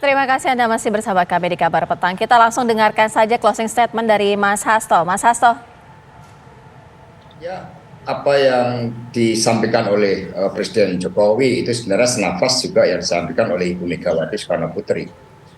Terima kasih Anda masih bersama kami di Kabar Petang. Kita langsung dengarkan saja closing statement dari Mas Hasto. Mas Hasto. Ya, apa yang disampaikan oleh Presiden Jokowi itu sebenarnya senafas juga yang disampaikan oleh Ibu Megawati Soekarno Putri.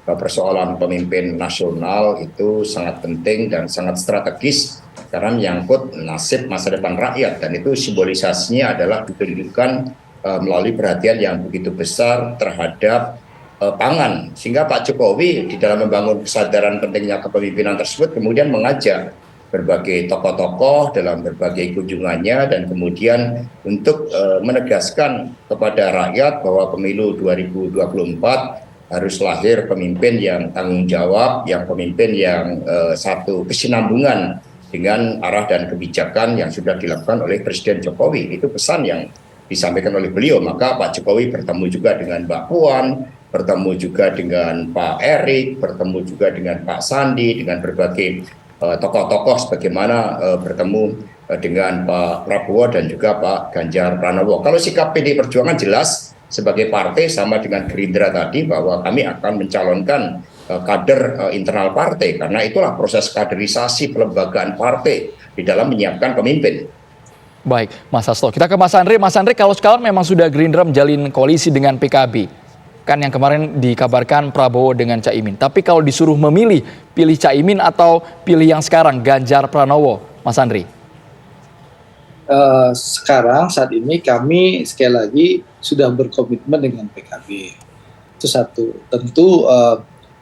Persoalan pemimpin nasional itu sangat penting dan sangat strategis karena menyangkut nasib masa depan rakyat, dan itu simbolisasinya adalah ditunjukkan melalui perhatian yang begitu besar terhadap pangan, sehingga Pak Jokowi di dalam membangun kesadaran pentingnya kepemimpinan tersebut kemudian mengajak berbagai tokoh-tokoh dalam berbagai kunjungannya, dan kemudian untuk menegaskan kepada rakyat bahwa pemilu 2024 harus lahir pemimpin yang tanggung jawab, yang pemimpin yang satu kesinambungan dengan arah dan kebijakan yang sudah dilakukan oleh Presiden Jokowi. Itu pesan yang disampaikan oleh beliau. Maka Pak Jokowi bertemu juga dengan Mbak Puan, bertemu juga dengan Pak Erik, bertemu juga dengan Pak Sandi, dengan berbagai tokoh-tokoh sebagaimana bertemu dengan Pak Prabowo dan juga Pak Ganjar Pranowo. Kalau sikap PD Perjuangan jelas sebagai partai sama dengan Gerindra tadi, bahwa kami akan mencalonkan kader internal partai, karena itulah proses kaderisasi pelembagaan partai di dalam menyiapkan pemimpin. Baik, Mas Hasto. Kita ke Mas Andre. Mas Andre, kalau sekarang memang sudah Gerindra menjalin koalisi dengan PKB, kan yang kemarin dikabarkan Prabowo dengan Caimin. Tapi kalau disuruh memilih, pilih Caimin atau pilih yang sekarang, Ganjar Pranowo, Mas Andre? Sekarang saat ini kami sekali lagi sudah berkomitmen dengan PKB. Itu satu. Tentu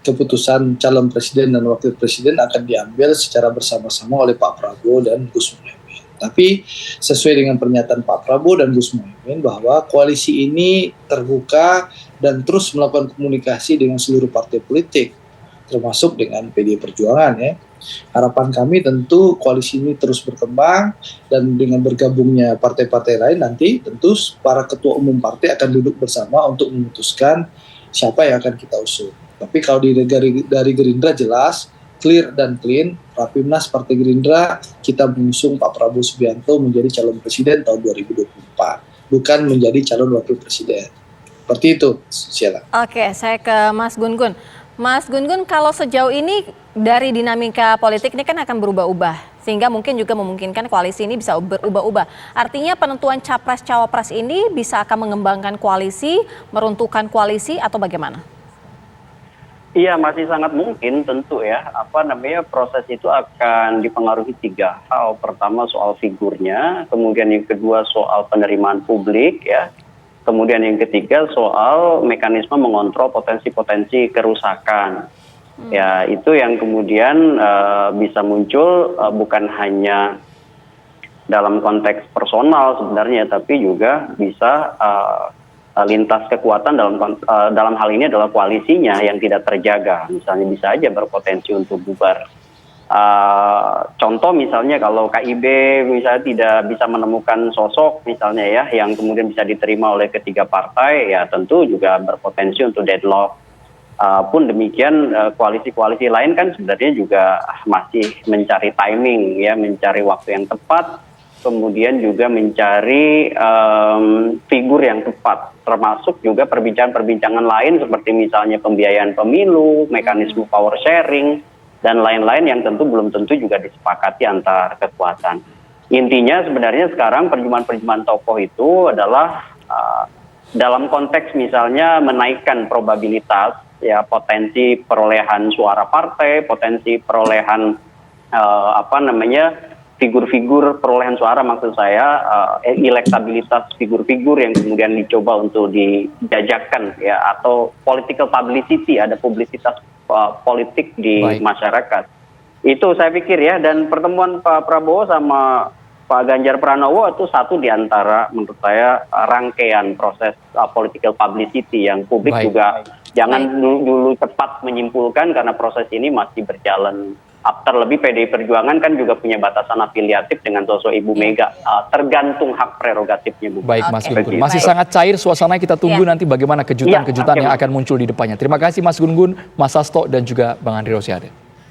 keputusan calon presiden dan wakil presiden akan diambil secara bersama-sama oleh Pak Prabowo dan Gus Muhaimin. Tapi sesuai dengan pernyataan Pak Prabowo dan Gus Muhaimin bahwa koalisi ini terbuka dan terus melakukan komunikasi dengan seluruh partai politik, termasuk dengan PDI Perjuangan ya. Harapan kami tentu koalisi ini terus berkembang, dan dengan bergabungnya partai-partai lain nanti tentu para ketua umum partai akan duduk bersama untuk memutuskan siapa yang akan kita usung. Tapi kalau dari Gerindra jelas clear dan clean, Rapimnas Partai Gerindra kita mengusung Pak Prabowo Subianto menjadi calon presiden tahun 2024, bukan menjadi calon wakil presiden. Seperti itu, Sheila. Oke, saya ke Mas Gun-Gun. Mas Gun-Gun, kalau sejauh ini dari dinamika politik ini kan akan berubah-ubah, sehingga mungkin juga memungkinkan koalisi ini bisa berubah-ubah. Artinya penentuan capres-cawapres ini bisa akan mengembangkan koalisi, meruntuhkan koalisi, atau bagaimana? Iya, masih sangat mungkin tentu ya. Proses itu akan dipengaruhi tiga hal. Pertama soal figurnya, kemudian yang kedua soal penerimaan publik ya. Kemudian yang ketiga soal mekanisme mengontrol potensi-potensi kerusakan. Ya, itu yang kemudian bisa muncul bukan hanya dalam konteks personal sebenarnya, tapi juga bisa lintas kekuatan dalam hal ini adalah koalisinya yang tidak terjaga. Misalnya bisa aja berpotensi untuk bubar. Contoh misalnya kalau KIB misalnya tidak bisa menemukan sosok misalnya ya yang kemudian bisa diterima oleh ketiga partai, ya tentu juga berpotensi untuk deadlock. Pun demikian koalisi-koalisi lain kan sebenarnya juga masih mencari timing ya, mencari waktu yang tepat, kemudian juga mencari figur yang tepat, termasuk juga perbincangan-perbincangan lain seperti misalnya pembiayaan pemilu, mekanisme power sharing, dan lain-lain yang tentu belum tentu juga disepakati antar kekuatan. Intinya sebenarnya sekarang perjumpaan-perjumpaan tokoh itu adalah dalam konteks misalnya menaikkan probabilitas ya, potensi perolehan suara partai, potensi perolehan figur-figur perolehan suara, maksud saya elektabilitas figur-figur yang kemudian dicoba untuk dijajakan ya, atau political publicity, ada publisitas politik di masyarakat. Itu saya pikir ya, dan pertemuan Pak Prabowo sama Pak Ganjar Pranowo itu satu di antara menurut saya rangkaian proses political publicity yang publik juga jangan dulu cepat menyimpulkan karena proses ini masih berjalan. Terlebih PDI Perjuangan kan juga punya batasan afiliatif dengan sosok Ibu Mega, tergantung hak prerogatifnya Bu. Baik Mas Gun-Gun, masih sangat cair suasana, kita tunggu nanti bagaimana kejutan-kejutan yang akan muncul di depannya. Terima kasih Mas Gun-Gun, Mas Hasto dan juga Bang Andri Rosiade.